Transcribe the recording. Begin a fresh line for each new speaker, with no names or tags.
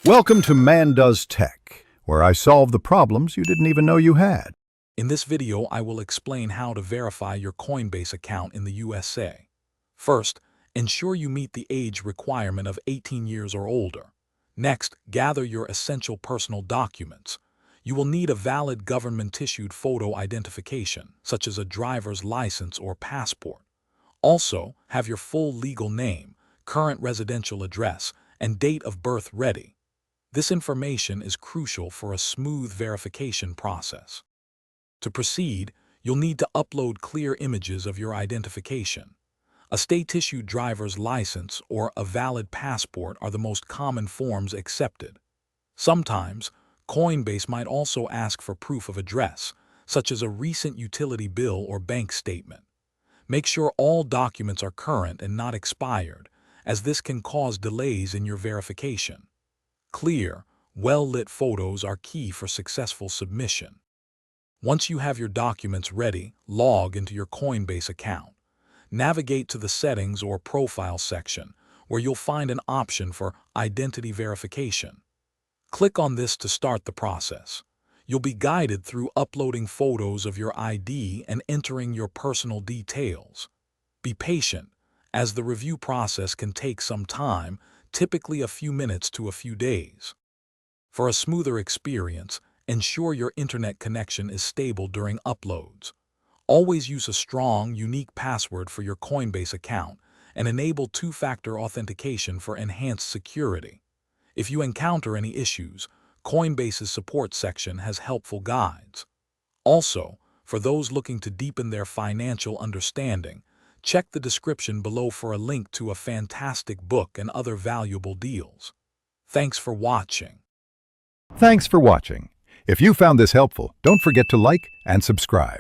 Welcome to Man Does Tech, where I solve the problems you didn't even know you had.
In this video, I will explain how to verify your Coinbase account in the USA. First, ensure you meet the age requirement of 18 years or older. Next, gather your essential personal documents. You will need a valid government-issued photo identification, such as a driver's license or passport. Also, have your full legal name, current residential address, and date of birth ready. This information is crucial for a smooth verification process. To proceed, you'll need to upload clear images of your identification. A state-issued driver's license or a valid passport are the most common forms accepted. Sometimes, Coinbase might also ask for proof of address, such as a recent utility bill or bank statement. Make sure all documents are current and not expired, as this can cause delays in your verification. Clear, well-lit photos are key for successful submission. Once you have your documents ready, log into your Coinbase account. Navigate to the Settings or Profile section, where you'll find an option for Identity Verification. Click on this to start the process. You'll be guided through uploading photos of your ID and entering your personal details. Be patient, as the review process can take some time, typically a few minutes to a few days. For a smoother experience, ensure your internet connection is stable during uploads. Always use a strong, unique password for your Coinbase account and enable two-factor authentication for enhanced security. If you encounter any issues, Coinbase's support section has helpful guides. Also, for those looking to deepen their financial understanding, check the description below for a link to a fantastic book and other valuable deals. Thanks for watching.
Thanks for watching. If you found this helpful, don't forget to like and subscribe.